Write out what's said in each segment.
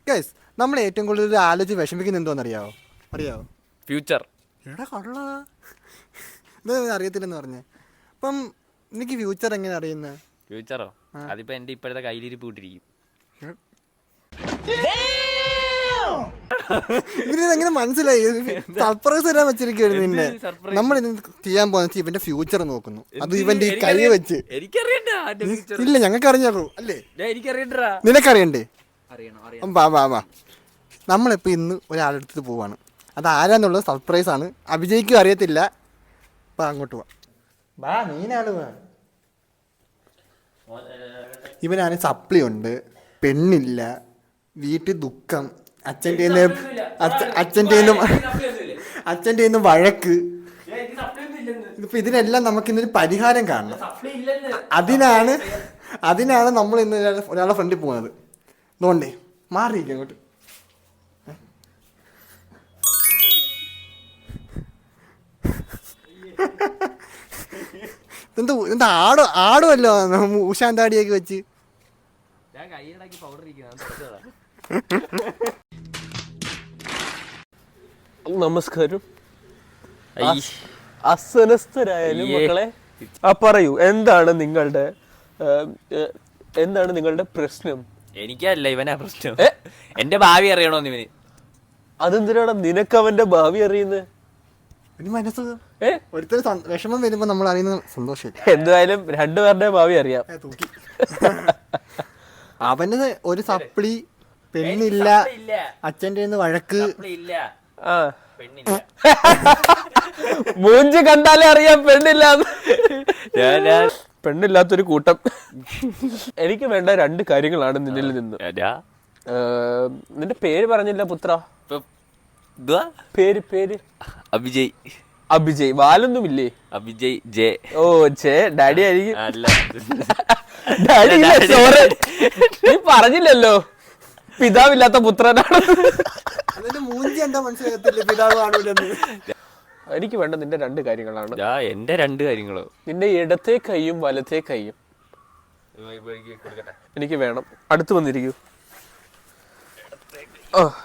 Guys നമ്മൾ ഏറ്റവും കൂടുതൽ ആലോചിച്ച് വിഷമിക്കുന്ന എന്തോന്നറിയാവോ? ഫ്യൂച്ചർ. എടാ കള്ള ഇത് അറിയത്തില്ലെന്ന് പറഞ്ഞേ. അപ്പം എനിക്ക് ഫ്യൂച്ചർ എങ്ങനെ അറിയുന്നത്? ഫ്യൂച്ചറോ? അതിപ്പോ എന്റെ ഇപ്പോഴത്തെ കയ്യിലിരിപ്പ് വിട്ടിരിക്കും. ഇവനെങ്ങനെ മനസ്സിലായി? സർപ്രൈസ് തരാൻ വെച്ചിരിക്കുകയാണ് നിന്നെ. നമ്മൾ ഇന്ന് ചെയ്യാൻ പോകുന്ന ഇവന്റെ ഫ്യൂച്ചർ നോക്കുന്നു. അത് ഇവന്റെ ഈ കൈ വെച്ച്. ഇല്ല, ഞങ്ങൾക്ക് അറിഞ്ഞാലോ അല്ലേ? നിനക്കറിയണ്ടേ? വാ. നമ്മളിപ്പോൾ ഇന്ന് ഒരാളെടുത്ത് പോവാണ്. അത് ആരാന്നുള്ളത് സർപ്രൈസ് ആണ്. അഭിജയ്ക്കും അറിയത്തില്ല. അപ്പം അങ്ങോട്ട് വാ. നീനാണ് വാ. ഇവനാണ് സപ്ലി ഉണ്ട്, പെണ്ണില്ല, വീട്ടിൽ ദുഃഖം, അച്ഛൻ്റെ വഴക്ക്. ഇപ്പം ഇതിനെല്ലാം നമുക്ക് ഇന്നൊരു പരിഹാരം കാണണം. അതിനാണ് നമ്മൾ ഇന്ന് ഒരാളുടെ ഫ്രണ്ടിൽ പോകുന്നത്. അതുകൊണ്ടേ മാറിയിരിക്കും അങ്ങോട്ട്. എന്താ ആടുമല്ലോ ഉഷാന്താടിയൊക്കെ വെച്ച്. നമസ്കാരം. അസനസ്ഥരായാലും മക്കളെ പറയൂ, എന്താണ് നിങ്ങളുടെ പ്രശ്നം? എനിക്കല്ല, ഇവനാ പ്രശ്നം. എന്റെ ഭാവി അറിയണോന്ന് ഇവന്. അതെന്തിനാണ് നിനക്ക് അവന്റെ ഭാവി അറിയുന്നത്? ഒരുത്തർ വിഷമം വരുമ്പോ നമ്മൾ അറിയുന്ന സന്തോഷം. എന്തായാലും രണ്ടുപേരുടെ ഭാവി അറിയാം. അവന് ഒരു സപ്ലി, പെണ്ണില്ല, അച്ഛൻ്റെ വഴക്ക്. മൂഞ്ചി കണ്ടാലേ അറിയാം പെണ്ണില്ല. പെണ്ണില്ലാത്തൊരു കൂട്ടം. എനിക്ക് വേണ്ട രണ്ട് കാര്യങ്ങളാണ് നിന്നിൽ നിന്ന്. നിന്റെ പേര് പറഞ്ഞില്ല പുത്ര. പേര് അഭിജയ്. വാലൊന്നുമില്ലേ? Avichay J. ഓ ജെ. ഡാഡി ആയിരിക്കും. ഡാഡി നീ പറഞ്ഞില്ലല്ലോ പിതാവില്ലാത്ത പുത്രനാണ്. എനിക്ക് വേണ്ട നിന്റെ രണ്ട് കാര്യങ്ങളാണ്. എന്റെ രണ്ട് കാര്യങ്ങളോ? നിന്റെ ഇടത്തെ കൈയും വലത്തെ കൈയും എനിക്ക് വേണം. അടുത്ത് വന്നിരിക്കൂ.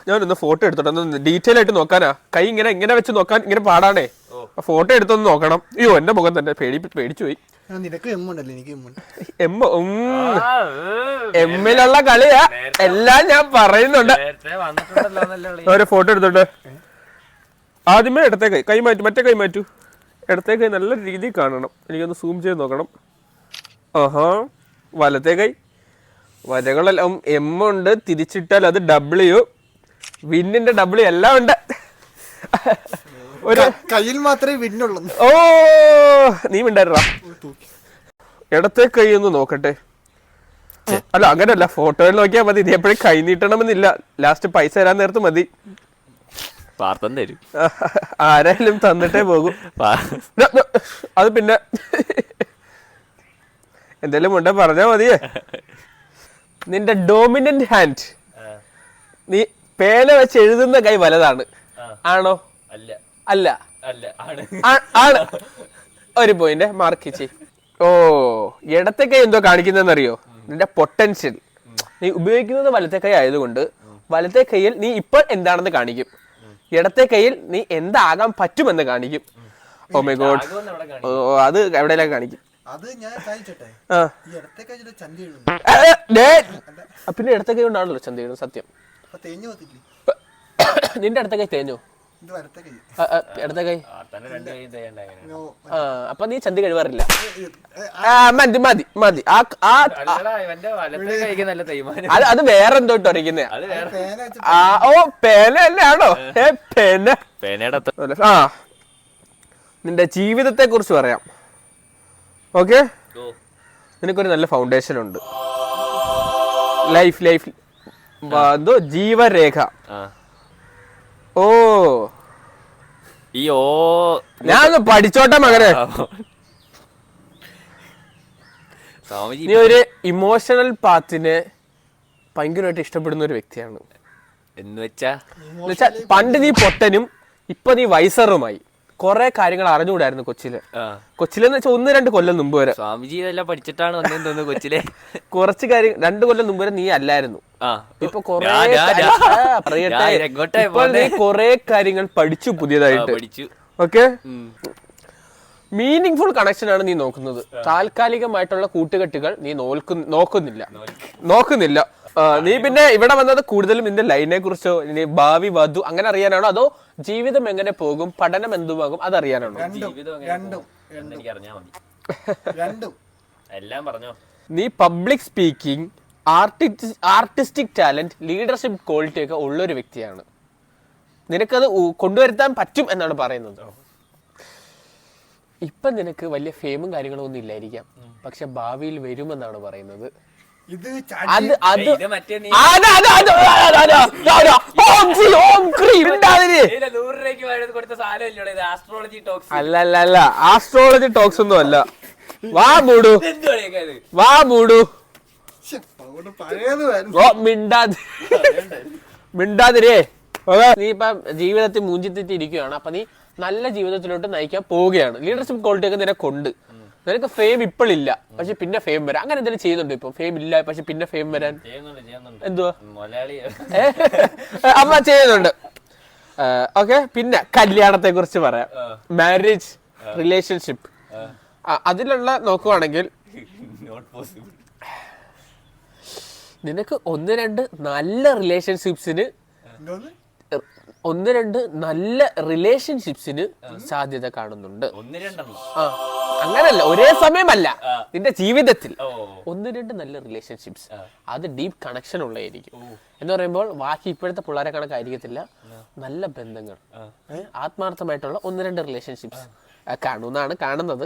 ഞാനൊന്ന് ഫോട്ടോ എടുത്തോട്ടെ, ഒന്ന് ഡീറ്റെയിൽ ആയിട്ട് നോക്കാനാ. കൈ ഇങ്ങനെ വെച്ച് നോക്കാൻ ഇങ്ങനെ പാടാണേ. ഫോട്ടോ എടുത്തൊന്ന് നോക്കണം. അയ്യോ എന്റെ മുഖം തന്നെ പേടിച്ചു പോയി. എമ്മിലുള്ള കളിയാ എല്ലാം ഞാൻ പറയുന്നുണ്ട്. ഒരു ഫോട്ടോ എടുത്തോട്ടെ. ആദ്യമേ ഇടത്തെ കൈ മാറ്റു, മറ്റേ കൈ മാറ്റു. ഇടത്തെ കൈ നല്ല രീതിയിൽ കാണണം. എനിക്കൊന്ന് സൂം ചെയ്ത് നോക്കണം. വലത്തെ കൈ വരകളെല്ലാം എം ഉണ്ട്, തിരിച്ചിട്ടാൽ അത് ഡബ്ല്യു, വിന്നിന്റെ ഡബ്ല്യു എല്ലാം ഉണ്ട്. ഒരു കയ്യിൽ മാത്രമേ വിന്നുള്ളൂ. ഓ നീ മിണ്ടായിരുടാ. ഇടത്തെ കൈ ഒന്ന് നോക്കട്ടെ. അല്ല അങ്ങനല്ല, ഫോട്ടോയിൽ നോക്കിയാൽ മതി. നീ എപ്പോഴും കൈ നീട്ടണമെന്നില്ല. ലാസ്റ്റ് പൈസ തരാൻ നേരത്ത് മതി. പാർത്തം തരും. ആരായാലും തന്നിട്ടേ പോകും. അത് പിന്നെ എന്തെങ്കിലും ഉണ്ടെ പറഞ്ഞാ മതിയേ. നിന്റെ ഡോമിനന്റ് ഹാൻഡ്, നീ പേന വെച്ച് എഴുതുന്ന കൈ വലതാണ് ആണോ? അല്ല. ആണ്. ഒരു പോയിന്റ് മാർക്ക് ചെയ്. ഓ ഇടത്തെ കൈ എന്തോ കാണിക്കുന്നറിയോ? നിന്റെ പൊട്ടൻഷ്യൽ. നീ ഉപയോഗിക്കുന്നത് വലത്തെ കൈ ആയതുകൊണ്ട് വലത്തെ കൈയിൽ നീ ഇപ്പോൾ എന്താണെന്ന് കാണിക്കും, ഇടത്തെ കൈയിൽ നീ എന്താകാൻ പറ്റുമെന്ന് കാണിക്കും. Oh my God. അത് എവിടെയെല്ലാം കാണിക്കും. പിന്നെ ഇടത്തെ കൈ കൊണ്ടാണല്ലോ ചന്ത ചെയ്യുന്നത്. സത്യം. നിന്റെ ഇടത്തെ കൈ തേഞ്ഞോ? ഇടത്തെ കൈ. അപ്പൊ നീ ചന്തി കഴിവാറില്ല. മതി. അത് വേറെന്തോ ഇട്ടറിക്കുന്നേ. ഓ പേന അല്ലേ ആണോ? പേന. നിന്റെ ജീവിതത്തെ കുറിച്ച് പറയാം. ഓക്കെ, നിനക്കൊരു നല്ല ഫൗണ്ടേഷൻ ഉണ്ട്. ലൈഫ് എന്തോ ജീവരേഖ. ഓ ഞാൻ പഠിച്ചോട്ടെ മകനെ. നീ ഒരു ഇമോഷണൽ പാത്തിനെ ഭയങ്കരമായിട്ട് ഇഷ്ടപ്പെടുന്ന ഒരു വ്യക്തിയാണ്. എന്ന് വെച്ചാ പണ്ട് നീ പൊട്ടനും ഇപ്പൊ നീ വൈസറുമായി. കുറെ കാര്യങ്ങൾ അറിഞ്ഞുകൂടായിരുന്നു കൊച്ചിലെന്ന് വെച്ചാൽ 1-2 കൊല്ലം മുമ്പ് വരെ. സ്വാമിജി ഇതെല്ലാം പഠിച്ചിട്ടാണ് വന്നേന്ന് തോന്നുന്നു കൊച്ചിലെ. കുറച്ച് കാര്യം 2 കൊല്ലം മുമ്പ് വരെ നീ അല്ലായിരുന്നു. ഇപ്പൊ നീ കൊറേ കാര്യങ്ങൾ പഠിച്ചു പുതിയതായിട്ട്. ഓക്കെ, മീനിങ് ഫുൾ കണക്ഷൻ ആണ് നീ നോക്കുന്നത്. താൽക്കാലികമായിട്ടുള്ള കൂട്ടുകെട്ടുകൾ നീ നോക്കുന്നില്ല. നീ പിന്നെ ഇവിടെ വന്നത് കൂടുതലും നിന്റെ ലൈനെ കുറിച്ചോ ഇനി ഭാവി വധു അങ്ങനെ അറിയാനാണോ, അതോ ജീവിതം എങ്ങനെ പോകും, പഠനം എന്തുമാകും അതറിയാനാണോ? നീ public speaking, artistic talent, leadership quality ഒക്കെ ഉള്ളൊരു വ്യക്തിയാണ്. നിനക്കത് കൊണ്ടുവരുത്താൻ പറ്റും എന്നാണ് പറയുന്നത്. ഇപ്പൊ നിനക്ക് വലിയ ഫെയിമും കാര്യങ്ങളും ഒന്നും ഇല്ലായിരിക്കാം, പക്ഷെ ഭാവിയിൽ വരുമെന്നാണ് പറയുന്നത്. അല്ല ആസ്ട്രോളജി ടോക്സ് ഒന്നും അല്ല. വാ മൂടു മിണ്ടാതിരേ. നീ ഇപ്പൊ ജീവിതത്തിൽ മൂഞ്ചിത്തിട്ട് ഇരിക്കുകയാണ്. അപ്പൊ നീ നല്ല ജീവിതത്തിലോട്ട് നയിക്കാൻ പോവുകയാണ്. ലീഡർഷിപ്പ് ക്വാളിറ്റി ഒക്കെ നിനക്കുണ്ട്. നിനക്ക് ഫെയിം ഇപ്പോഴില്ല, പക്ഷെ പിന്നെ ഫെയിം വരാം. അങ്ങനെ എന്തെങ്കിലും ചെയ്യുന്നുണ്ട്? ഇപ്പൊ ഫെയിം ഇല്ല, പക്ഷെ പിന്നെ ഫെയിം വരാൻ എന്തുവാ അമ്മ ചെയ്യുന്നുണ്ട്. ഓക്കെ, പിന്നെ കല്യാണത്തെ കുറിച്ച് പറയാം. മാരേജ്, റിലേഷൻഷിപ്പ്, അതിലുള്ള നോക്കുവാണെങ്കിൽ നിനക്ക് 1-2 നല്ല റിലേഷൻഷിപ്സിന് സാധ്യത കാണുന്നുണ്ട്. അങ്ങനല്ല, ഒരേ സമയമല്ല, നിന്റെ ജീവിതത്തിൽ 1-2 നല്ല റിലേഷൻഷിപ്സ്, അത് ഡീപ് കണക്ഷൻ ഉള്ളതായിരിക്കും. എന്ന് പറയുമ്പോൾ ബാക്കി ഇപ്പോഴത്തെ പിള്ളേരെ കണക്കായിരിക്കത്തില്ല. നല്ല ബന്ധങ്ങൾ, ആത്മാർത്ഥമായിട്ടുള്ള 1-2 റിലേഷൻഷിപ്സ് കാണുമെന്നാണ് കാണുന്നത്.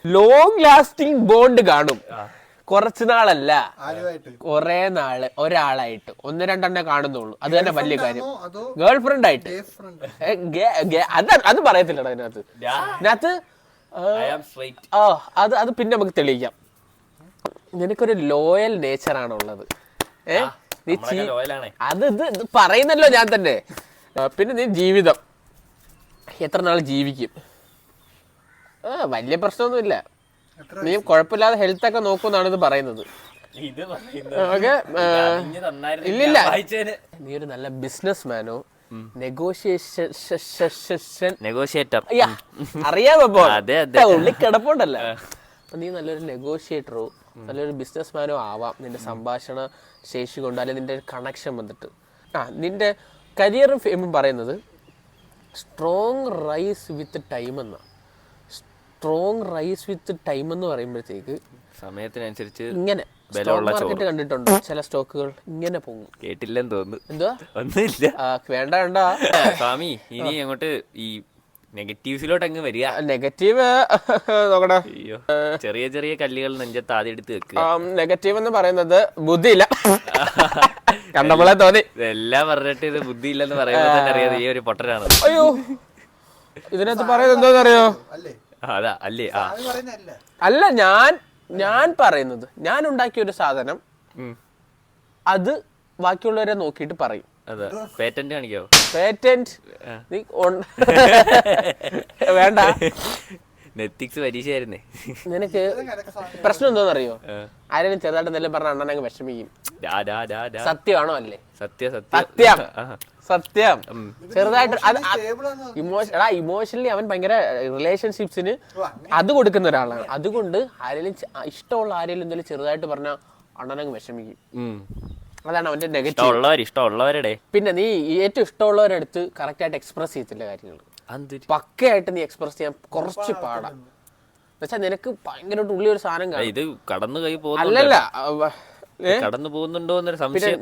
ലോങ് ലാസ്റ്റിംഗ് ബോണ്ട് കാണും. കുറച്ചു നാളല്ല, കൊറേ നാള് ഒരാളായിട്ട് 1-2 കാണുന്നുള്ളൂ. അത് തന്നെ വലിയ കാര്യം. ഗേൾ ഫ്രണ്ട് ആയിട്ട് അത് പറയത്തില്ലടാ അതിനകത്ത്. അത് പിന്നെ നമുക്ക് തെളിയിക്കാം. നിനക്കൊരു ലോയൽ നേച്ചർ ആണുള്ളത്. നീ ഇത് പറയുന്നല്ലോ ഞാൻ തന്നെ. പിന്നെ നീ ജീവിതം എത്ര നാൾ ജീവിക്കും? വലിയ പ്രശ്നമൊന്നുമില്ല. നീ കുഴപ്പമില്ലാതെ ഹെൽത്ത് ഒക്കെ നോക്കുമെന്നാണ് ഇത് പറയുന്നത്. ഇല്ലില്ല, നീ ഒരു നല്ല ബിസിനസ് മാനോ നെഗോഷിയേറ്റർ അറിയാമോ? ഉള്ളി കിടപ്പുണ്ടല്ലോ. അപ്പൊ നീ നല്ലൊരു നെഗോഷിയേറ്ററോ നല്ലൊരു ബിസിനസ് മാനോ ആവാം, നിന്റെ സംഭാഷണ ശേഷി കൊണ്ട്, അല്ലെങ്കിൽ നിന്റെ കണക്ഷൻ വന്നിട്ട്. നിന്റെ കരിയറും ഫെയിമും പറയുന്നത് സ്ട്രോങ് റൈസ് വിത്ത് ടൈം എന്നാ. സ്ട്രോങ് റൈസ് വിത്ത് ടൈം എന്ന് പറയുമ്പോഴത്തേക്ക് സമയത്തിനനുസരിച്ച് ഇങ്ങനെ സ്റ്റോക്ക് മാർക്കറ്റ് കണ്ടിട്ടുണ്ട്, ചില സ്റ്റോക്കുകൾ ഇങ്ങനെ പോകും. കേട്ടില്ലെന്ന് തോന്നുന്നു. എന്തുവാ? ഒന്നുമില്ല, വേണ്ട സ്വാമി. ഇനി അങ്ങോട്ട് ഈ നെഗറ്റീവ്സിലോട്ട് അങ്ങ് വരിക. നെഗറ്റീവ് നോക്കടാ, ചെറിയ ചെറിയ കല്ലുകൾ നെഞ്ചത്ത് ആദ്യം എടുത്ത് വെക്കുക. നെഗറ്റീവ് എന്ന് പറയുന്നത് ബുദ്ധിയില്ല. കണ്ടപ്പോളെ തോന്നി എല്ലാം പറഞ്ഞിട്ട് ഇത് ബുദ്ധിയില്ലെന്ന് പറയുമ്പോൾ തന്നെ അറിയാതെ ഈ ഒരു പൊട്ടനാണ്. അയ്യോ, ഇതിനകത്ത് പറയുന്നത് എന്താണെന്നറിയോ? അല്ല, ഞാൻ പറയുന്നത്, ഞാൻ ഉണ്ടാക്കിയ ഒരു സാധനം അത് ബാക്കിയുള്ളവരെ നോക്കിയിട്ട് പറയും. പേറ്റന്റ് കാണിക്കോ? പേറ്റന്റ് വേണ്ട, നെറ്റിക്സ് പരീക്ഷയായിരുന്നേ. നിനക്ക് പ്രശ്നം എന്തോന്നറിയോ? ആരെങ്കിലും ചെറുതായിട്ട് എന്തെങ്കിലും പറഞ്ഞ അണ്ണനെ വിഷമിക്കും. സത്യമാണോ? അല്ലേ? സത്യം. ചെറുതായിട്ട് ഇമോഷണലി അവൻ ഭയങ്കര റിലേഷൻഷിപ്സിന് അത് കൊടുക്കുന്ന ഒരാളാണ്. അതുകൊണ്ട് ആരെങ്കിലും ഇഷ്ടമുള്ള ആരെങ്കിലും എന്തെങ്കിലും ചെറുതായിട്ട് പറഞ്ഞാൽ അണ്ണനങ്ങ് വിഷമിക്കും. അതാണ് അവന്റെ നെഗറ്റീവ്. പിന്നെ നീ ഏറ്റവും ഇഷ്ടമുള്ളവരുടെ അടുത്ത് കറക്റ്റ് ആയിട്ട് എക്സ്പ്രസ് ചെയ്യത്തില്ല കാര്യങ്ങൾ. പക്കയായിട്ട് നീ എക്സ്പ്രസ് ചെയ്യാൻ കുറച്ച് പാടാണ്. എന്നുവെച്ചാൽ നിനക്ക് ഭയങ്കരമായിട്ട് ഉള്ളി ഒരു സാധനം കാണും. ഇത് കടന്നു കൈ അല്ലല്ല, കടന്നു പോകുന്നുണ്ടോ എന്നൊരു സംശയം.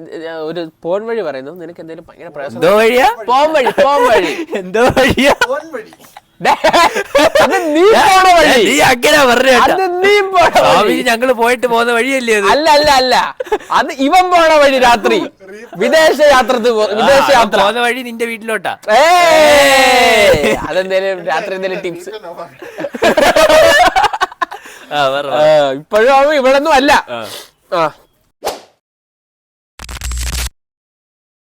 ഒരു പോൺ വഴി പറയുന്നു, നിനക്ക് എന്തെങ്കിലും ഭയങ്കര പ്രയാസം. പോം വഴി എന്തോ വഴിയാ? ഞങ്ങള് പോയിട്ട് പോകുന്ന വഴിയല്ലേ? അല്ല, അത് ഇവൻ പോണ വഴി. രാത്രി വിദേശയാത്ര പോകുന്ന വഴി നിന്റെ വീട്ടിലോട്ടാ. അതെന്തേലും രാത്രി എന്തെങ്കിലും ടിപ്സ്? ഇപ്പോഴും ഇവിടെ ഒന്നും അല്ല.